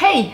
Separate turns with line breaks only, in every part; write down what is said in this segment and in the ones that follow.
Hey!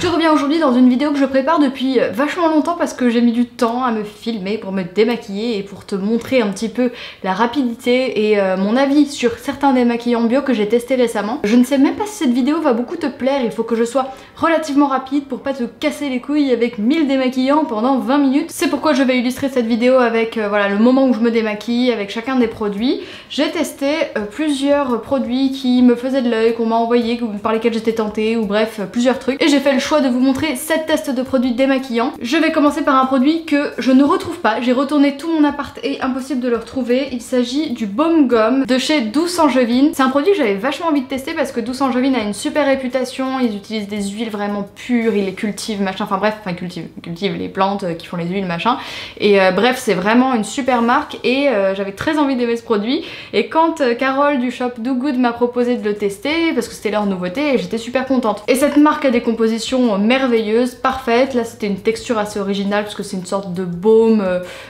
Je reviens aujourd'hui dans une vidéo que je prépare depuis vachement longtemps parce que j'ai mis du temps à me filmer pour me démaquiller et pour te montrer un petit peu la rapidité et mon avis sur certains démaquillants bio que j'ai testés récemment. Je ne sais même pas si cette vidéo va beaucoup te plaire, il faut que je sois relativement rapide pour pas te casser les couilles avec 1000 démaquillants pendant 20 minutes. C'est pourquoi je vais illustrer cette vidéo avec voilà, le moment où je me démaquille, avec chacun des produits. J'ai testé plusieurs produits qui me faisaient de l'œil, qu'on m'a envoyé, par lesquels j'étais tentée, ou bref, plusieurs trucs. Et j'ai fait le choix de vous montrer 7 tests de produits démaquillants. Je vais commencer par un produit que je ne retrouve pas. J'ai retourné tout mon appart et impossible de le retrouver. Il s'agit du Baume Gomme de chez Douce Angevine. C'est un produit que j'avais vachement envie de tester parce que Douce Angevine a une super réputation. Ils utilisent des huiles vraiment pures, ils les cultivent, machin. Enfin bref, cultivent les plantes qui font les huiles, machin. Et bref, c'est vraiment une super marque et j'avais très envie d'aimer ce produit. Et quand Carole du shop Do Good m'a proposé de le tester, parce que c'était leur nouveauté, j'étais super contente. Et cette marque a des compositions merveilleuses, parfaites. Là c'était une texture assez originale parce que c'est une sorte de baume,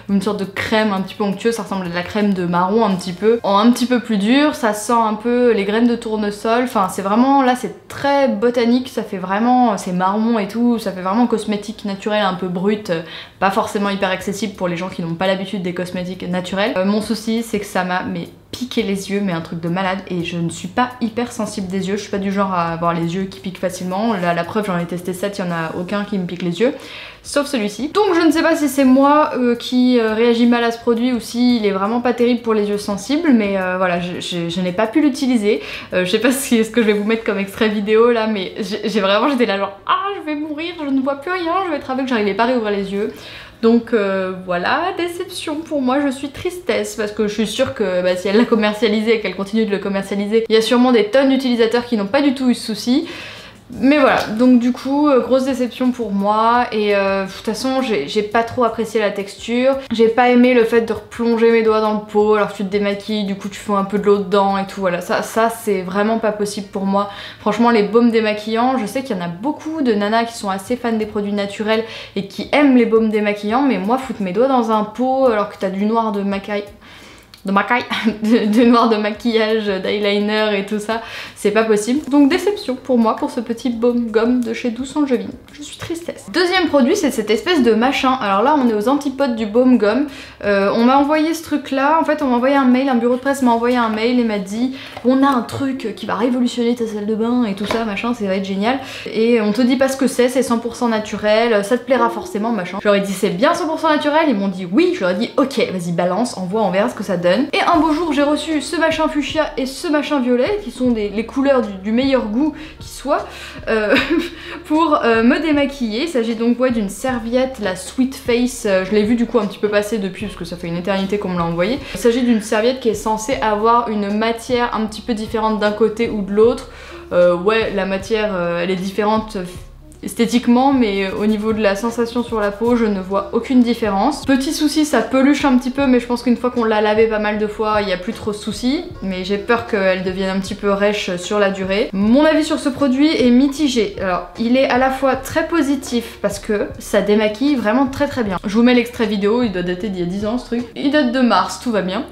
une sorte de crème un petit peu onctueuse, ça ressemble à de la crème de marron un petit peu, en un petit peu plus dur, ça sent un peu les graines de tournesol, enfin c'est vraiment, là c'est très botanique, ça fait vraiment, c'est marron et tout, ça fait vraiment cosmétique naturel un peu brut, pas forcément hyper accessible pour les gens qui n'ont pas l'habitude des cosmétiques naturels. Mon souci c'est que ça m'a piquer les yeux, mais un truc de malade, et je ne suis pas hyper sensible des yeux, je suis pas du genre à avoir les yeux qui piquent facilement. Là, la preuve, j'en ai testé 7, il y en a aucun qui me pique les yeux, sauf celui-ci. Donc je ne sais pas si c'est moi qui réagis mal à ce produit ou s'il est vraiment pas terrible pour les yeux sensibles, mais voilà, je n'ai pas pu l'utiliser. Je sais pas ce que je vais vous mettre comme extrait vidéo là, mais j'étais là genre ah je vais mourir, je ne vois plus rien, je vais être aveugle, j'arrivais pas à réouvrir les yeux. Donc voilà, déception pour moi, je suis tristesse parce que je suis sûre que si elle l'a commercialisé et qu'elle continue de le commercialiser, il y a sûrement des tonnes d'utilisateurs qui n'ont pas du tout eu ce souci. Mais voilà, donc du coup, grosse déception pour moi et de toute façon j'ai pas trop apprécié la texture. J'ai pas aimé le fait de replonger mes doigts dans le pot alors que tu te démaquilles, du coup tu fais un peu de l'eau dedans et tout, voilà, ça c'est vraiment pas possible pour moi. Franchement les baumes démaquillants, je sais qu'il y en a beaucoup de nanas qui sont assez fans des produits naturels et qui aiment les baumes démaquillants, mais moi foutre mes doigts dans un pot alors que t'as du noir de maquillage, noir de maquillage, d'eyeliner et tout ça, c'est pas possible. Donc déception pour moi pour ce petit Baume Gomme de chez Douce Angevine. Je suis tristesse. Deuxième produit, c'est cette espèce de machin. Alors là on est aux antipodes du Baume Gomme. On m'a envoyé ce truc là, en fait on m'a envoyé un mail, un bureau de presse m'a envoyé un mail et m'a dit on a un truc qui va révolutionner ta salle de bain et tout ça machin, ça va être génial. Et on te dit pas ce que c'est 100% naturel, ça te plaira forcément machin. Je leur ai dit c'est bien 100% naturel, ils m'ont dit oui, je leur ai dit ok vas-y balance, envoie, on verra ce que ça donne. Et un beau jour j'ai reçu ce machin fuchsia et ce machin violet qui sont les couleurs du meilleur goût qui soit pour me démaquiller. Il s'agit donc d'une serviette, la Sweet Face, je l'ai vu du coup un petit peu passer depuis parce que ça fait une éternité qu'on me l'a envoyé. Il s'agit d'une serviette qui est censée avoir une matière un petit peu différente d'un côté ou de l'autre. Ouais, la matière elle est différente esthétiquement, mais au niveau de la sensation sur la peau, je ne vois aucune différence. Petit souci, ça peluche un petit peu, mais je pense qu'une fois qu'on l'a lavé pas mal de fois, il n'y a plus trop de soucis, mais j'ai peur qu'elle devienne un petit peu rêche sur la durée. Mon avis sur ce produit est mitigé. Alors, il est à la fois très positif parce que ça démaquille vraiment très très bien. Je vous mets l'extrait vidéo, il doit dater d'il y a 10 ans ce truc. Il date de mars, tout va bien.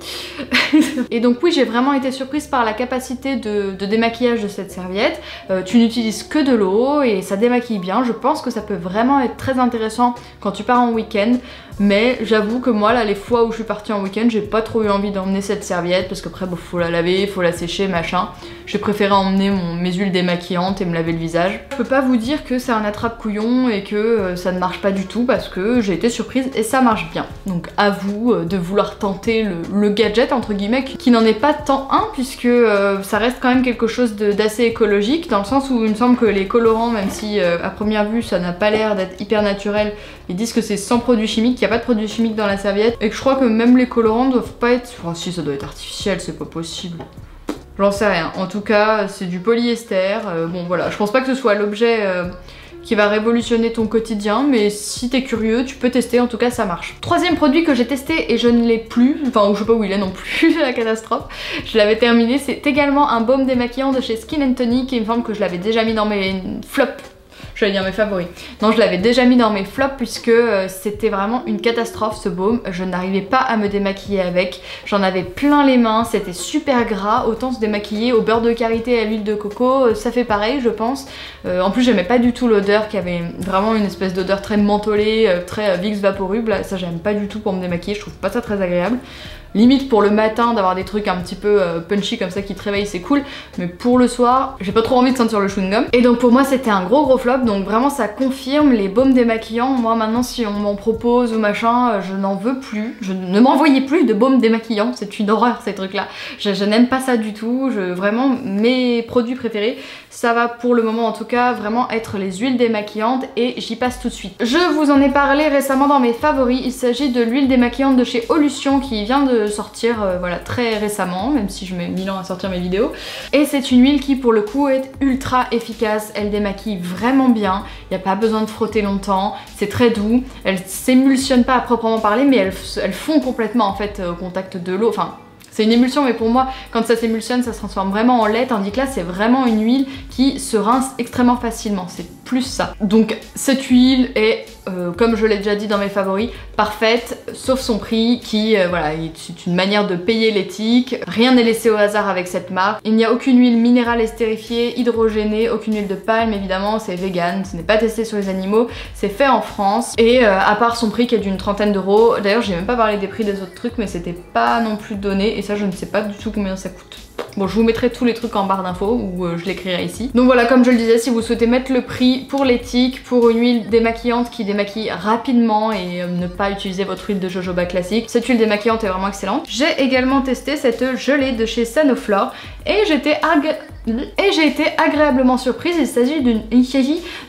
Et donc oui, j'ai vraiment été surprise par la capacité de démaquillage de cette serviette. Tu n'utilises que de l'eau et ça démaquille bien. Je pense que ça peut vraiment être très intéressant quand tu pars en week-end, mais j'avoue que moi là les fois où je suis partie en week-end j'ai pas trop eu envie d'emmener cette serviette parce qu'après faut la laver, faut la sécher machin. J'ai préféré emmener mes huiles démaquillantes et me laver le visage. Je peux pas vous dire que c'est un attrape-couillon et que ça ne marche pas du tout parce que j'ai été surprise et ça marche bien. Donc à vous de vouloir tenter le gadget entre guillemets qui n'en est pas tant un puisque ça reste quand même quelque chose d'assez écologique dans le sens où il me semble que les colorants, même si à première vue ça n'a pas l'air d'être hyper naturel, ils disent que c'est sans produits chimiques, qu'il n'y a pas de produits chimiques dans la serviette et que je crois que même les colorants doivent pas être... Enfin si, ça doit être artificiel, c'est pas possible. J'en sais rien. En tout cas, c'est du polyester. Bon voilà, je pense pas que ce soit l'objet qui va révolutionner ton quotidien, mais si t'es curieux, tu peux tester, en tout cas ça marche. Troisième produit que j'ai testé et je ne l'ai plus, enfin je sais pas où il est non plus, c'est la catastrophe, je l'avais terminé, c'est également un baume démaquillant de chez Skin & Tonic et il me semble que je l'avais déjà mis dans mes flops. j'allais dire mes favoris. Non, je l'avais déjà mis dans mes flops puisque c'était vraiment une catastrophe ce baume. Je n'arrivais pas à me démaquiller avec. J'en avais plein les mains, c'était super gras. Autant se démaquiller au beurre de karité et à l'huile de coco, ça fait pareil je pense. En plus j'aimais pas du tout l'odeur qui avait vraiment une espèce d'odeur très mentholée, très Vicks Vaporub. Là, ça j'aime pas du tout pour me démaquiller, je trouve pas ça très agréable. Limite pour le matin d'avoir des trucs un petit peu punchy comme ça qui te réveillent, c'est cool, mais pour le soir j'ai pas trop envie de sentir le chewing gum. Et donc pour moi c'était un gros flop, donc vraiment ça confirme les baumes démaquillants. Moi maintenant si on m'en propose ou machin, je n'en veux plus. Ne m'envoyez plus de baumes démaquillants, c'est une horreur ces trucs là. Je n'aime pas ça du tout. Vraiment mes produits préférés, ça va pour le moment en tout cas vraiment être les huiles démaquillantes et j'y passe tout de suite. Je vous en ai parlé récemment dans mes favoris, il s'agit de l'huile démaquillante de chez Olution qui vient de sortir voilà, très récemment, même si je mets 1000 ans à sortir mes vidéos. Et c'est une huile qui pour le coup est ultra efficace, elle démaquille vraiment bien, il n'y a pas besoin de frotter longtemps, c'est très doux, elle s'émulsionne pas à proprement parler mais elle fond complètement en fait au contact de l'eau, enfin c'est une émulsion mais pour moi quand ça s'émulsionne ça se transforme vraiment en lait, tandis que là c'est vraiment une huile qui se rince extrêmement facilement, c'est plus ça. Donc cette huile est comme je l'ai déjà dit dans mes favoris, parfaite, sauf son prix qui, voilà, c'est une manière de payer l'éthique. Rien n'est laissé au hasard avec cette marque. Il n'y a aucune huile minérale estérifiée, hydrogénée, aucune huile de palme évidemment, c'est vegan, ce n'est pas testé sur les animaux, c'est fait en France. Et à part son prix qui est d'une trentaine d'euros, d'ailleurs j'ai même pas parlé des prix des autres trucs mais c'était pas non plus donné et ça je ne sais pas du tout combien ça coûte. Bon, je vous mettrai tous les trucs en barre d'infos ou je l'écrirai ici. Donc voilà, comme je le disais, si vous souhaitez mettre le prix pour l'éthique, pour une huile démaquillante qui démaquille rapidement et ne pas utiliser votre huile de jojoba classique, cette huile démaquillante est vraiment excellente. J'ai également testé cette gelée de chez Sanoflore et j'ai été agréablement surprise. Il s'agit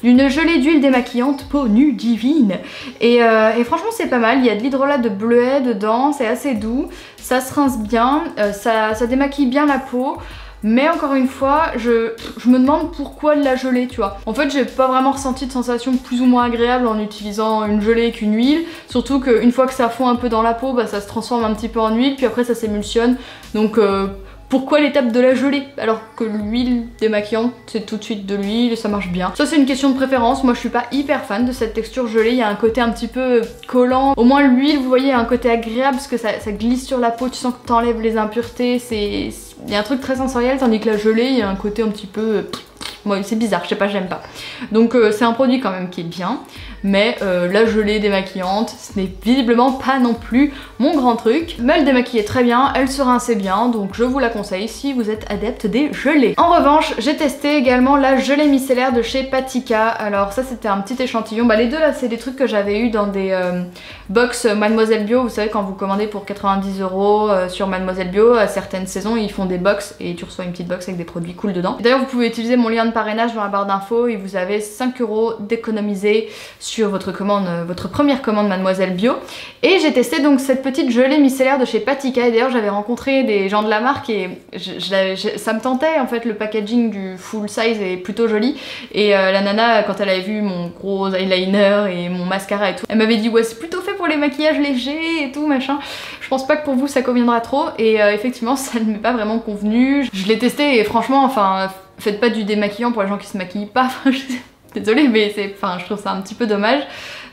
d'une gelée d'huile démaquillante peau nue divine. Et franchement c'est pas mal, il y a de l'hydrolat de bleuet dedans, c'est assez doux, ça se rince bien, ça démaquille bien la peau. Mais encore une fois, je me demande pourquoi de la gelée, tu vois. En fait, j'ai pas vraiment ressenti de sensation plus ou moins agréable en utilisant une gelée qu'une huile. Surtout qu'une fois que ça fond un peu dans la peau, bah, ça se transforme un petit peu en huile, puis après ça s'émulsionne. Donc pourquoi l'étape de la gelée alors que l'huile démaquillante c'est tout de suite de l'huile et ça marche bien. Ça c'est une question de préférence, moi je suis pas hyper fan de cette texture gelée, il y a un côté un petit peu collant. Au moins l'huile vous voyez il y a un côté agréable parce que ça glisse sur la peau, tu sens que t'enlèves les impuretés, il y a un truc très sensoriel, tandis que la gelée il y a un côté un petit peu... Ouais, c'est bizarre, je sais pas, j'aime pas. Donc c'est un produit quand même qui est bien, mais la gelée démaquillante, ce n'est visiblement pas non plus mon grand truc. Mais elle démaquillait très bien, elle se rinçait bien, donc je vous la conseille si vous êtes adepte des gelées. En revanche, j'ai testé également la gelée micellaire de chez Patika. Alors ça c'était un petit échantillon, bah les deux là c'est des trucs que j'avais eu dans des box Mademoiselle Bio. Vous savez quand vous commandez pour 90 € sur Mademoiselle Bio, à certaines saisons ils font des box et tu reçois une petite box avec des produits cool dedans. D'ailleurs vous pouvez utiliser mon lien de parrainage dans la barre d'infos et vous avez 5 € d'économiser sur votre commande, votre première commande Mademoiselle Bio. Et j'ai testé donc cette petite gelée micellaire de chez Patika et d'ailleurs j'avais rencontré des gens de la marque et ça me tentait en fait, le packaging du full size est plutôt joli et la nana quand elle avait vu mon gros eyeliner et mon mascara et tout, elle m'avait dit ouais c'est plutôt fait pour les maquillages légers et tout machin. Je pense pas que pour vous ça conviendra trop et effectivement ça ne m'est pas vraiment convenu. Je l'ai testé et franchement enfin faites pas du démaquillant pour les gens qui se maquillent pas. Désolée mais je trouve ça un petit peu dommage.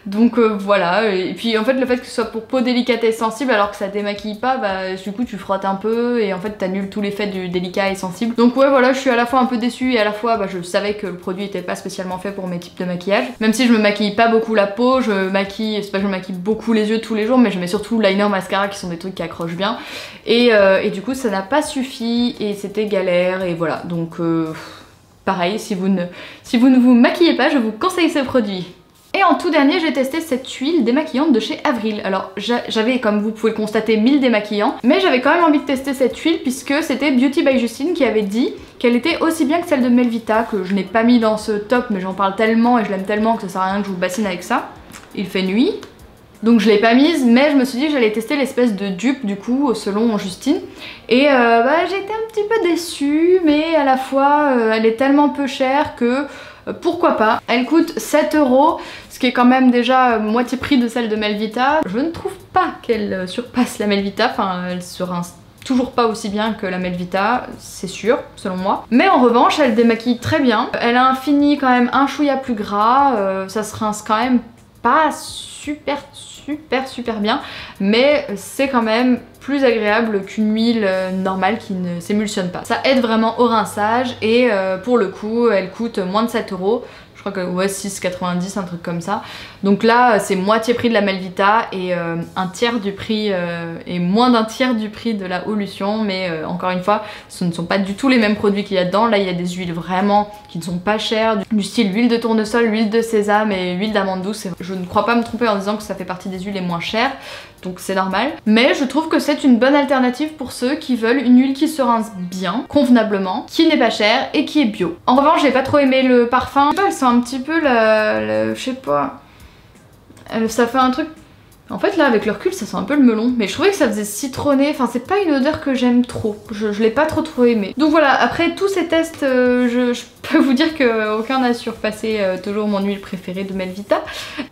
Donc voilà, et puis en fait le fait que ce soit pour peau délicate et sensible alors que ça démaquille pas, bah du coup tu frottes un peu et en fait t'annules tout l'effet du délicat et sensible. Donc ouais voilà, je suis à la fois un peu déçue et à la fois bah, je savais que le produit était pas spécialement fait pour mes types de maquillage. Même si je me maquille pas beaucoup la peau, c'est pas que je me maquille beaucoup les yeux tous les jours, mais je mets surtout liner, mascara qui sont des trucs qui accrochent bien. Et du coup ça n'a pas suffi et c'était galère et voilà, donc pareil, si vous ne vous maquillez pas, je vous conseille ce produit. Et en tout dernier, j'ai testé cette huile démaquillante de chez Avril. Alors j'avais, comme vous pouvez le constater, 1000 démaquillants, mais j'avais quand même envie de tester cette huile puisque c'était Beauty by Justine qui avait dit qu'elle était aussi bien que celle de Melvita, que je n'ai pas mis dans ce top, mais j'en parle tellement et je l'aime tellement que ça sert à rien que je vous bassine avec ça. Il fait nuit. Donc je l'ai pas mise, mais je me suis dit que j'allais tester l'espèce de dupe du coup selon Justine. Et bah, j'ai été un petit peu déçue, mais à la fois elle est tellement peu chère que pourquoi pas. Elle coûte 7 €, ce qui est quand même déjà moitié prix de celle de Melvita. Je ne trouve pas qu'elle surpasse la Melvita, enfin elle se rince toujours pas aussi bien que la Melvita, c'est sûr, selon moi. Mais en revanche, elle démaquille très bien. Elle a un fini quand même un chouïa plus gras, ça se rince quand même pas super bien, mais c'est quand même plus agréable qu'une huile normale qui ne s'émulsionne pas. Ça aide vraiment au rinçage et pour le coup, elle coûte moins de 7 €. Je crois que ouais, 6,90, un truc comme ça. Donc là, c'est moitié prix de la Melvita et un tiers du prix et moins d'un tiers du prix de la Eau-Lution. Mais encore une fois, ce ne sont pas du tout les mêmes produits qu'il y a dedans. Là, il y a des huiles vraiment qui ne sont pas chères, du style huile de tournesol, huile de sésame et huile d'amande douce. Je ne crois pas me tromper en disant que ça fait partie des huiles les moins chères. Donc c'est normal. Mais je trouve que c'est une bonne alternative pour ceux qui veulent une huile qui se rince bien, convenablement, qui n'est pas chère et qui est bio. En revanche, j'ai pas trop aimé le parfum. Je sais pas, elle sent un petit peu je sais pas... ça fait un truc... En fait là avec le recul ça sent un peu le melon, mais je trouvais que ça faisait citronné, enfin c'est pas une odeur que j'aime trop, je l'ai pas trop aimé. Donc voilà, après tous ces tests, je peux vous dire qu'aucun n'a surpassé toujours mon huile préférée de Melvita,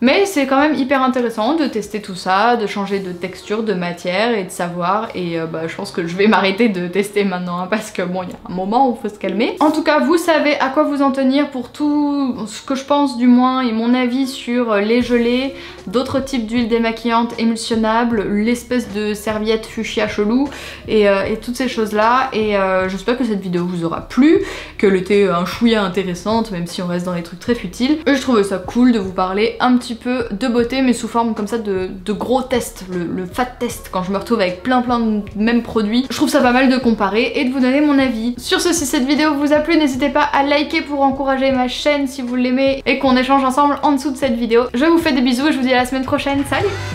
mais c'est quand même hyper intéressant de tester tout ça, de changer de texture, de matière et de savoir, et je pense que je vais m'arrêter de tester maintenant hein, parce que bon il y a un moment où il faut se calmer. En tout cas vous savez à quoi vous en tenir pour tout ce que je pense du moins et mon avis sur les gelées, d'autres types d'huiles démaquillantes émulsionnables, l'espèce de serviette fuchsia chelou et toutes ces choses là, et j'espère que cette vidéo vous aura plu, qu'elle était un chouïa intéressante même si on reste dans les trucs très futiles, et je trouvais ça cool de vous parler un petit peu de beauté mais sous forme comme ça de gros tests, le fat test quand je me retrouve avec plein de mêmes produits. Je trouve ça pas mal de comparer et de vous donner mon avis. Sur ce, si cette vidéo vous a plu, n'hésitez pas à liker pour encourager ma chaîne si vous l'aimez et qu'on échange ensemble en dessous de cette vidéo. Je vous fais des bisous et je vous dis à la semaine prochaine, salut!